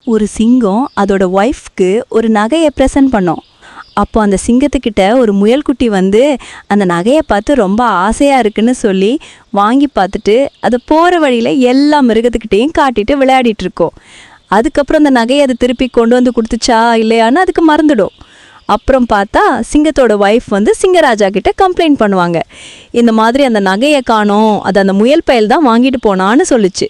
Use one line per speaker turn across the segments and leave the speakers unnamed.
ஒரு சிங்கம் அதோட ஒய்ஃப்க்கு ஒரு நகையை ப்ரெசன்ட் பண்ணோம். அப்போ அந்த சிங்கத்துக்கிட்ட ஒரு முயல்குட்டி வந்து அந்த நகையை பார்த்து ரொம்ப ஆசையாக இருக்குன்னு சொல்லி வாங்கி பார்த்துட்டு அதை போகிற வழியில் எல்லா மிருகத்துக்கிட்டேயும் காட்டிட்டு விளையாடிட்டு இருக்கோம். அதுக்கப்புறம் அந்த நகையை அதை திருப்பி கொண்டு வந்து கொடுத்துச்சா இல்லையான்னு அதுக்கு மறந்துடும். அப்புறம் பார்த்தா சிங்கத்தோட ஒய்ஃப் வந்து சிங்கராஜா கிட்ட கம்ப்ளைண்ட் பண்ணுவாங்க. இந்த மாதிரி அந்த நகையை காணோம், அது அந்த முயல் பயல் தான் வாங்கிட்டு போனான்னு சொல்லிச்சு.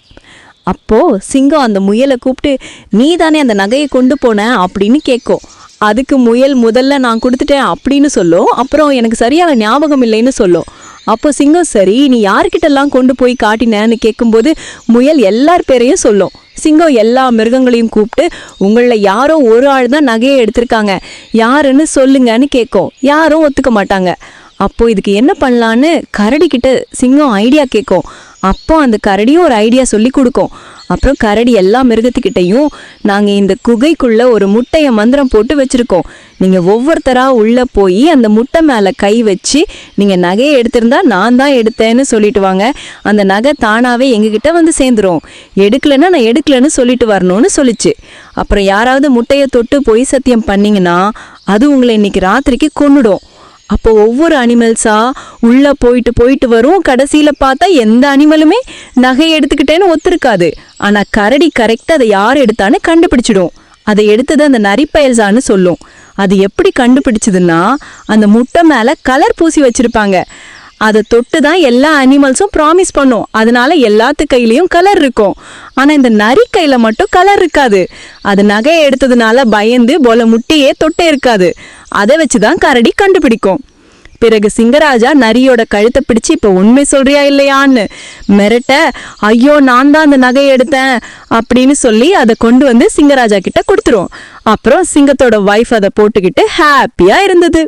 அப்போது சிங்கம் அந்த முயலை கூப்பிட்டு, நீ தானே அந்த நகையை கொண்டு போன அப்படின்னு கேட்கும். அதுக்கு முயல் முதல்ல நான் கொடுத்துட்டேன் அப்படின்னு சொல்லும். அப்புறம் எனக்கு சரியான ஞாபகம் இல்லைன்னு சொல்லும். அப்போ சிங்கம், சரி நீ யார்கிட்டெல்லாம் கொண்டு போய் காட்டினேன்னு கேட்கும்போது முயல் எல்லார் பேரையும் சொல்லும். சிங்கம் எல்லா மிருகங்களையும் கூப்பிட்டு, உங்களில் யாரோ ஒரு ஆள் தான் நகையை எடுத்திருக்காங்க, யாருன்னு சொல்லுங்கன்னு கேட்கும். யாரும் ஒத்துக்க மாட்டாங்க. அப்போ இதுக்கு என்ன பண்ணலான்னு கரடி கிட்ட சிங்கம் ஐடியா கேட்கும். அப்போ அந்த கரடியும் ஒரு ஐடியா சொல்லி கொடுக்கும். அப்புறம் கரடி எல்லா மிருகத்துக்கிட்டையும், நாங்கள் இந்த குகைக்குள்ள ஒரு முட்டையை மந்திரம் போட்டு வச்சிருக்கோம், நீங்கள் ஒவ்வொருத்தராக உள்ளே போய் அந்த முட்டை மேலே கை வச்சு நீங்கள் நகையை எடுத்திருந்தா நான் தான் எடுத்தேன்னு சொல்லிட்டு வாங்க, அந்த நகை தானாகவே எங்ககிட்ட வந்து சேர்ந்துரும், எடுக்கலைன்னா நான் எடுக்கலைன்னு சொல்லிட்டு வரணும்னு சொல்லிச்சு. அப்புறம் யாராவது முட்டையை தொட்டு பொய் சத்தியம் பண்ணிங்கன்னா அது உங்களை இன்னைக்கு ராத்திரிக்கு கொன்னுடும். அப்போ ஒவ்வொரு அனிமல்ஸாக உள்ளே போயிட்டு வரும். கடைசியில் பார்த்தா எந்த அனிமலுமே நகையை எடுத்துக்கிட்டேன்னு ஒத்துருக்காது. ஆனால் கரடி கரெக்டாக அதை யார் எடுத்தான்னு கண்டுபிடிச்சிடும். அதை எடுத்தது அந்த நரிப்பயல்ஸான்னு சொல்லும். அது எப்படி கண்டுபிடிச்சதுன்னா, அந்த முட்டை மேலே கலர் பூசி வச்சுருப்பாங்க. அதை தொட்டு தான் எல்லா அனிமல்ஸும் ப்ராமிஸ் பண்ணும். அதனால எல்லாத்து கையிலையும் கலர் இருக்கும். ஆனால் இந்த நரி கையில் மட்டும் கலர் இருக்காது. அது நகையை எடுத்ததுனால பயந்து போல முட்டையே தொட்டே இருக்காது. அதை வச்சு தான் கரடி கண்டுபிடிக்கும். பிறகு சிங்கராஜா நரியோட கழுத்தை பிடிச்சு, இப்போ உண்மை சொல்றியா இல்லையான்னு மிரட்ட, ஐயோ நான் தான் அந்த நகையை எடுத்தேன் அப்படின்னு சொல்லி அதை கொண்டு வந்து சிங்கராஜா கிட்ட கொடுத்துரும். அப்புறம் சிங்கத்தோட ஒய்ஃப் அதை போட்டுக்கிட்டு ஹாப்பியாக இருந்தது.